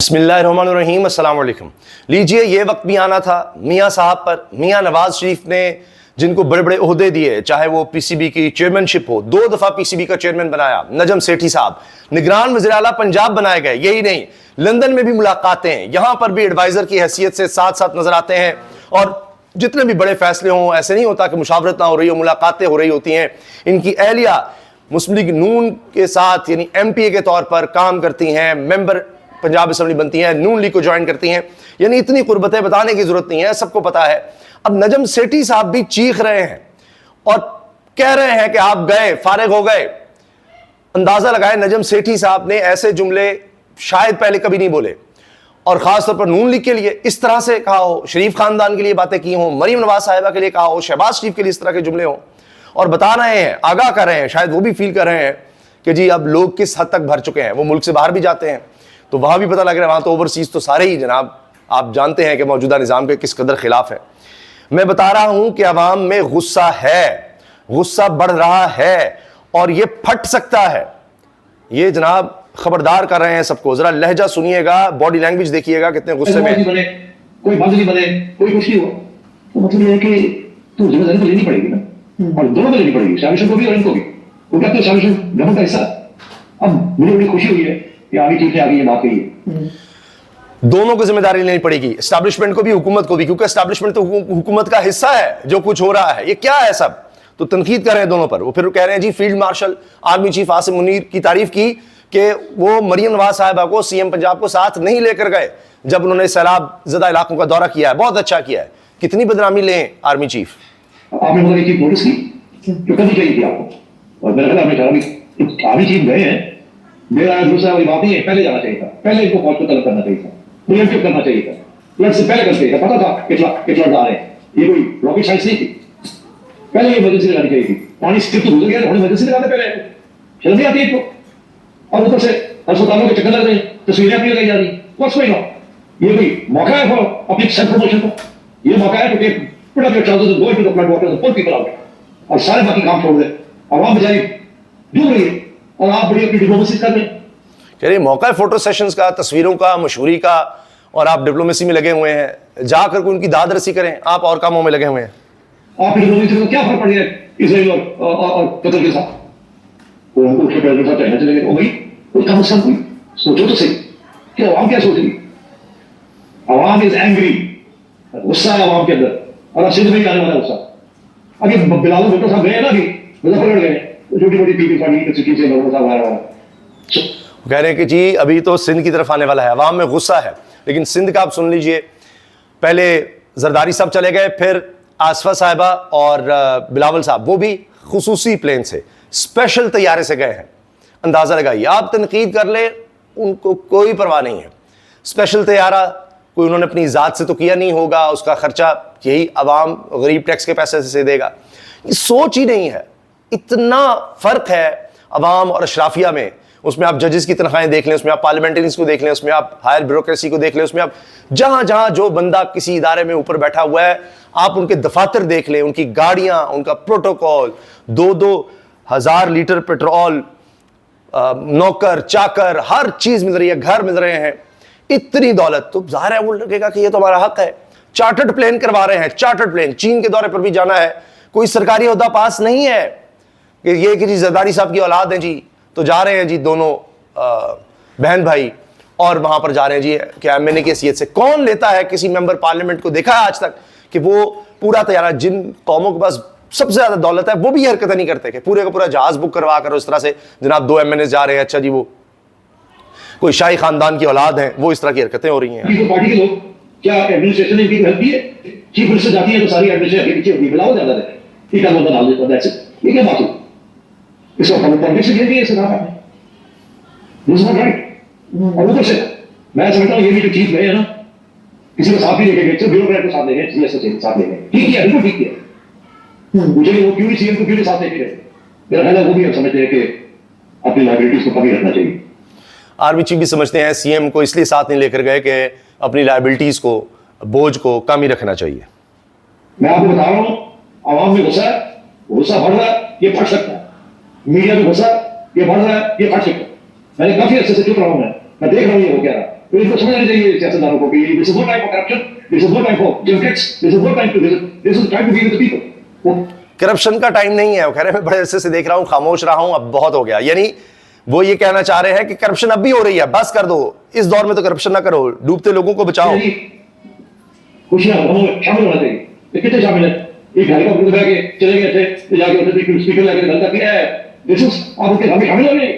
बिस्मिल्लाहिर्रहमानिर्रहीम, अस्सलाम वालेकुम। लीजिए, ये वक्त भी आना था मियाँ साहब पर। मियाँ नवाज शरीफ ने जिनको बड़े बड़े ओहदे दिए, चाहे वो पीसीबी की चेयरमैनशिप हो, 2 दफा पीसीबी का चेयरमैन बनाया नजम सेठी साहब, निगरान वज़ीर आला पंजाब बनाए गए। यही नहीं, लंदन में भी मुलाकातें, यहां पर भी एडवाइजर की हैसियत से साथ साथ नजर आते हैं। और जितने भी बड़े फैसले हों, ऐसे नहीं होता कि मुशावरत ना हो रही हो, मुलाकातें हो रही होती हैं। इनकी एहलिया मुस्लिम लीग नून के साथ यानी एमपीए के तौर पर काम करती हैं, मेंबर पंजाब असेंबली बनती हैं, नून लीग को ज्वाइन करती हैं। यानी इतनी कुर्बतें बताने की जरूरत नहीं है, सबको पता है। अब नजम सेठी साहब भी चीख रहे हैं और कह रहे हैं कि आप गए, फारिग हो गए। अंदाजा लगाए, नजम सेठी साहब ने ऐसे जुमले शायद पहले कभी नहीं बोले, और खासतौर पर नून लीग के लिए इस तरह से कहा हो, शरीफ खानदान के लिए बातें की हों, मरीम नवाज साहिबा के लिए कहा हो, शहबाज शरीफ के लिए इस तरह के जुमले हों, और बता रहे हैं, आगाह कर रहे हैं, शायद वो भी फील कर रहे हैं कि जी अब लोग किस हद तक भर चुके हैं। वो मुल्क से बाहर भी जाते हैं तो वहां भी पता लग रहा है, वहां तो ओवरसीज तो सारे ही जनाब आप जानते हैं कि मौजूदा निज़ाम के किस कदर खिलाफ है। मैं बता रहा हूं कि अवाम में गुस्सा है, गुस्सा बढ़ रहा है और ये फट सकता है। ये जनाब खबरदार कर रहे हैं सबको, जरा लहजा सुनिएगा, बॉडी लैंग्वेज देखिएगा कितने गुस्से में। कोई बंद नहीं बने, कोई कुछ नहीं हो, तो मतलब ये है कि तो जिम्मेदारी तो लेनी पड़ेगी ना, और दोनों को लेनी पड़ेगी, शामिशन को भी और इनको भी। वो कहते हैं शामिशन गवर्नमेंट का हिस्सा। अब मुझे बड़ी खुशी हुई है कि आगे ठीक है, आगे ये बात कही है। दोनों को जिम्मेदारी लेनी पड़ेगी, एस्टैब्लिशमेंट को भी, हुकूमत को भी, क्योंकि एस्टैब्लिशमेंट तो हुकूमत का हिस्सा है। जो कुछ हो रहा है ये क्या है सब, तो तनकीद कर रहे हैं दोनों पर। वो फिर कह रहे हैं जी field marshal army chief Asim Munir की तारीफ की कि वो मरीम नवाज साहिबा को, सीएम पंजाब को साथ नहीं लेकर गए जब उन्होंने सैलाब ज़दा इलाकों का दौरा किया है। बहुत अच्छा किया है। कितनी बदनामी लें आर्मी चीफ। आपने मतलब एक चीज नोटिस की जो करनी चाहिए थी आपको, और मेरा ख्याल आपने कहा आर्मी चीफ गए हैं, मेरा दूसरा वाली बात नहीं है, पहले जाना चाहिए था, पहले इनको फौज को तलब करना चाहिए था, प्रिएम्प्टिव करना चाहिए था, फ्लड से पहले करना चाहिए था। पता था कि फ्लड आ रहे हैं, ये कोई रॉकेट साइंस नहीं थी। पहले ये इमरजेंसी लगानी चाहिए थी। पानी स्थिर तो गुजर गया, थोड़ी इमरजेंसी लगाने पहले, शर्म नहीं आती है। और ऊपर से अस्पतालों के चक्कर लग रहे हैं, तस्वीरें अपनी लगाई जा रही, व्हाट्स गोइंग ऑन। ये कोई मौका है फॉर अपनी सेल्फ प्रमोशन का? ये मौका है कि put up your trousers and go into the flood water and pull people out, और सारे बाकी काम छोड़ दे। आवाम बेचारी डूब रही है और आप बड़ी अपनी डिप्लोमेसी कर रहे हैं। कह रही मौका है फोटो सेशंस का, तस्वीरों का, मशहूरी का, और आप डिप्लोमेसी में लगे हुए हैं। जाकर उनकी दाद रसी करें, आप और कामों में लगे हुए हैं। आपकी डिप्लोमेसी में क्या फर्क पड़ गया इजराइल और कतर के साथ? वो उसके प्रेसिडेंट साहब चाइना चले गए, वो भाई उसका नुकसान हुई। सोचो तो सही कि आवाम क्या सोच रही। आवाम इज एंग्री, गुस्सा है आवाम के अंदर, और अब सिंध में आने वाला गुस्सा। अभी बिलाल भुट्टो साहब गए ना, अभी मुजफ्फरगढ़ गए, छोटी मोटी पीपी पार्टी सिटी से लोगों का आया। कह रहे हैं कि जी अभी तो सिंध की तरफ आने वाला है, अवाम में गुस्सा है। लेकिन सिंध का आप सुन लीजिए, पहले जरदारी साहब चले गए, फिर आसफा साहिबा और बिलावल साहब, वो भी खुसूसी प्लेन से, स्पेशल तैयारे से गए हैं। अंदाज़ा लगाइए, आप तनकीद कर ले, उनको कोई परवाह नहीं है। स्पेशल तैयारा कोई उन्होंने अपनी ज़ात से तो किया नहीं होगा, उसका खर्चा यही अवाम गरीब टैक्स के पैसे से देगा। ये सोच ही नहीं है। इतना फ़र्क है अवाम और अशराफिया में। उसमें आप जजेस की तनख्वाहें देख लें, उसमें आप पार्लियामेंटेरियंस को देख लें, उसमें आप हायर ब्यूरोक्रेसी को देख लें, उसमें आप जहां जहां जो बंदा किसी इदारे में ऊपर बैठा हुआ है, आप उनके दफातर देख लें, उनकी गाड़ियां, उनका प्रोटोकॉल, 2-2 हज़ार लीटर पेट्रोल, नौकर चाकर, हर चीज मिल रही है, घर मिल रहे हैं। इतनी दौलत, तो जाहिर है वो लगेगा कि ये तो हमारा हक है। चार्टर्ड प्लेन करवा रहे हैं, चार्टर्ड प्लेन। चीन के दौरे पर भी जाना है, कोई सरकारी ओहदा पास नहीं है कि ये कि जी जरदारी साहब की औलाद है जी, तो जा रहे हैं जी दोनों बहन भाई, और वहां पर जा रहे हैं जी क्या एमएनए की हैसियत से। कौन लेता है किसी मेंबर पार्लियामेंट को? देखा है आज तक कि वो पूरा तैयारा, जिन कौमों के पास सबसे ज्यादा दौलत है वो भी हरकत नहीं करते कि पूरे का पूरा जहाज बुक करवा कर उस तरह से जनाब 2 एमएनए जा रहे हैं, अच्छा जी वो कोई शाही खानदान की औलाद है, वो इस तरह की हरकतें हो रही हैं। पार्टी के लोग क्या एडमिनिस्ट्रेशन ने इनकी हेल्प की है? चीफ मिनिस्टर जाती है तो सारी एडमिनिस्ट्रेशन पीछे होगी, बिलाओ ज्यादा रहते हैं, ठीक है, वो बना लेते हैं। That's it. ये क्या बात है? इसको पॉलिटिक्स खेल दिए सरकार ने, दिस इज नॉट राइट। और ऊपर से मैं समझता हूं ये भी जो चीफ गए हैं ना, किसी को साथ ही लेके गए, सिर्फ ब्यूरोक्रेट को साथ ले गए, जीएसओ के साथ ले गए, ठीक है, बिल्कुल ठीक है। मुझे वो क्यों सीएम को क्यों साथ लेके गए? मेरा ख्याल है वो भी हम समझते हैं कि अपनी लायबिलिटीज को कभी रखना चाहिए। आर्मी चीफ भी समझते हैं सीएम को इसलिए साथ नहीं लेकर गए कि अपनी लायबिलिटीज को, बोझ को कम ही रखना चाहिए। मैं आपको बता रहा हूं, आवाम में गुस्सा है, गुस्सा बढ़ रहा है, ये फट सकता है। मीडिया में गुस्सा ये बढ़ रहा है, ये फट सकता है। मैंने काफी अच्छे से चुप रहा हूं, मैं देख रहा हूं ये हो क्या रहा है। तो इनको समझना चाहिए सियासतदानों को कि this is no time for corruption, this is no time for junkets, this is no time to this is time to be with the people. Corruption का टाइम नहीं है। वो कह रहे हैं मैं बड़े अरसे से देख रहा हूं, खामोश रहा हूं, अब बहुत हो गया। यानी वो ये कहना चाह रहे हैं कि करप्शन अब भी हो रही है, बस कर दो, इस दौर में तो करप्शन ना करो, डूबते लोगों को बचाओ। खुशियां हमें शामिल होना चाहिए। कितने शामिल है? एक हेलीकॉप्टर में बैठ के चले गए थे, तो जाके उधर स्पीकर लगा के गलता किया है, दिस इज आप उनके घर में शामिल हो रहे।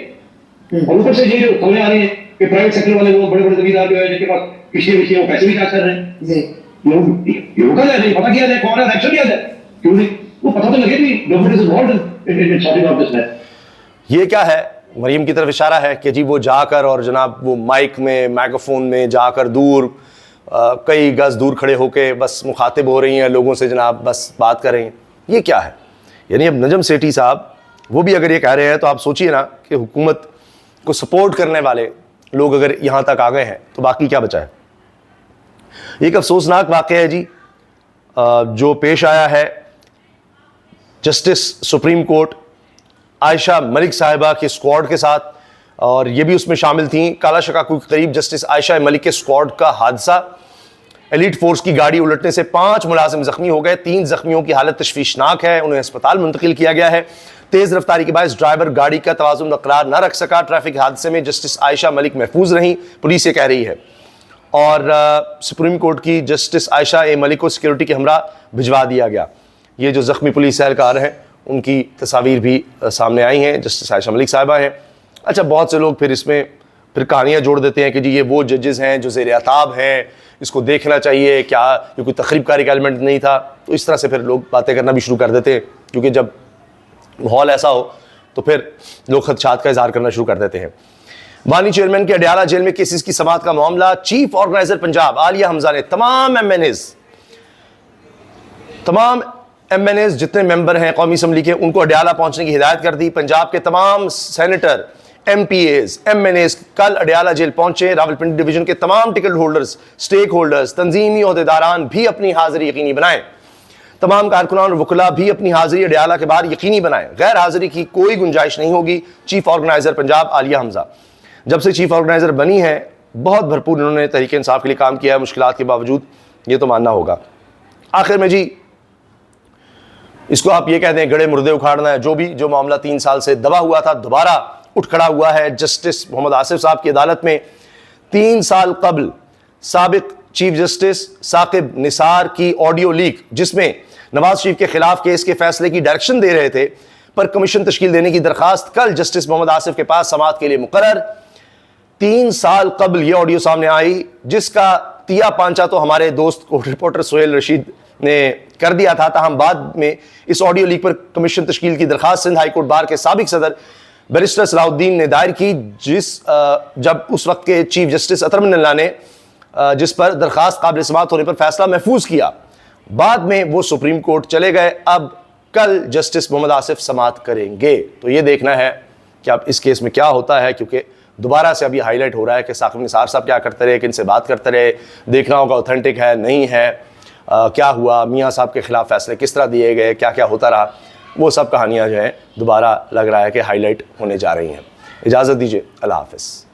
और ऊपर से ये जो खबरें आ रही है कि प्राइवेट सेक्टर वाले वो बड़े बड़े जमींदार जो है जिनके पास किसी वो पैसे भी चार्ज कर रहे हैं, लोग का नहीं पता किया जाए, कौन है, एक्शन किया जाए, क्यों नहीं? वो पता तो लगे भी government is involved in sorting out this matter. ये क्या है? मरियम की तरफ इशारा है कि जी वो जाकर और जनाब वो माइक में, माइक्रोफोन में जाकर दूर कई गज दूर खड़े होके बस मुखातिब हो रही हैं लोगों से, जनाब बस बात कर रही हैं। ये क्या है? यानी अब नजम सेठी साहब वो भी अगर ये कह रहे हैं तो आप सोचिए ना कि हुकूमत को सपोर्ट करने वाले लोग अगर यहाँ तक आ गए हैं तो बाकी क्या बचा है। एक अफसोसनाक वाक़या है जी जो पेश आया है justice supreme court Ayesha Malik साहिबा के स्क्वाड के साथ, और ये भी उसमें शामिल थी। काला शकाकू के करीब जस्टिस आयशा मलिक के स्क्वाड का हादसा, एलीट फोर्स की गाड़ी उलटने से 5 मुलाजिम जख्मी हो गए। 3 जख्मियों की हालत तशवीशनाक है, उन्हें अस्पताल मुंतकिल किया गया है। तेज रफ्तारी के बायस ड्राइवर गाड़ी का तवाज़ुन बरकरार न रख सका। ट्रैफिक हादसे में जस्टिस आयशा मलिक महफूज रहीं, पुलिस ये कह रही है। और सुप्रीम कोर्ट की जस्टिस आयशा मलिक को सिक्योरिटी के हमरा भिजवा दिया गया। ये जो जख्मी पुलिस एहलकार हैं उनकी तस्वीर भी सामने आई हैं, जस्टिस आयशा मलिक साहिबा हैं। अच्छा, बहुत से लोग फिर इसमें फिर कहानियाँ जोड़ देते हैं कि जी ये वो जजेस हैं जो ज़ेर अताब हैं, इसको देखना चाहिए, क्या ये कोई तखरीबकारी का एलिमेंट नहीं था। तो इस तरह से फिर लोग बातें करना भी शुरू कर देते हैं, क्योंकि जब माहौल ऐसा हो तो फिर लोग खदशात का इजहार करना शुरू कर देते हैं। वानी चेयरमैन के अडयाला जेल में केसेस की समाअत का मामला, चीफ ऑर्गेनाइजर पंजाब आलिया हमजा ने तमाम एमएनएज जितने मेंबर हैं कौमी असम्बली के, उनको अडयाला पहुंचने की हिदायत कर दी। पंजाब के तमाम सेनेटर, एमपीएज, एमएनएज कल अडयाला जेल पहुंचे। रावलपिंडी डिवीजन के तमाम टिकट होल्डर्स, स्टेक होल्डर्स, तंजीमी ओहदेदारान भी अपनी हाजिरी यकीनी बनाएं। तमाम कारकुनान और वकला भी अपनी हाजिरी अडयाला के बाहर यकीनी बनाएं। गैर हाजिरी की कोई गुंजाइश नहीं होगी। चीफ ऑर्गेनाइजर पंजाब आलिया हमजा जब से चीफ ऑर्गेनाइजर बनी है बहुत भरपूर इन्होंने तहरीक इंसाफ के लिए काम किया है, मुश्किलात के बावजूद, ये तो मानना होगा। आखिर में जी इसको आप ये कहते हैं गड़े मुर्दे उखाड़ना है, जो मामला 3 साल से दबा हुआ था दोबारा उठ खड़ा हुआ है। जस्टिस मोहम्मद आसिफ साहब की अदालत में 3 साल कबल साबिक चीफ जस्टिस साकिब निसार की ऑडियो लीक, जिसमें नवाज शरीफ के खिलाफ केस के फैसले की डायरेक्शन दे रहे थे, पर कमीशन तश्कील देने की दरखास्त कल जस्टिस मोहम्मद आसिफ के पास समाअत के लिए मुकर्रर। 3 साल कबल यह ऑडियो सामने आई, जिसका तिया पांचा तो हमारे दोस्त को रिपोर्टर सोहेल रशीद ने कर दिया था। ताहम बाद में इस ऑडियो लीक पर कमीशन तश्कील की दरखास्त सिंध हाईकोर्ट बार के साबिक सदर बैरिस्टर सलाउद्दीन ने दायर की, जब उस वक्त के चीफ जस्टिस अतर मिन्ना ने जिस पर दरखास्त काबिल समाअत होने पर फैसला महफूज किया। बाद में वो सुप्रीम कोर्ट चले गए। अब कल जस्टिस मोहम्मद आसिफ समाअत करेंगे, तो ये देखना है कि अब इस केस में क्या होता है, क्योंकि दोबारा से अभी हाईलाइट हो रहा है कि साकिब निसार साहब क्या करते रहे, किन से बात करते रहे, देखना होगा ऑथेंटिक है नहीं है, क्या हुआ, मियाँ साहब के खिलाफ फैसले किस तरह दिए गए, क्या क्या होता रहा, वो सब कहानियाँ जो हैं दोबारा लग रहा है कि हाईलाइट होने जा रही हैं। इजाज़त दीजिए, अल्लाह हाफ़िज़।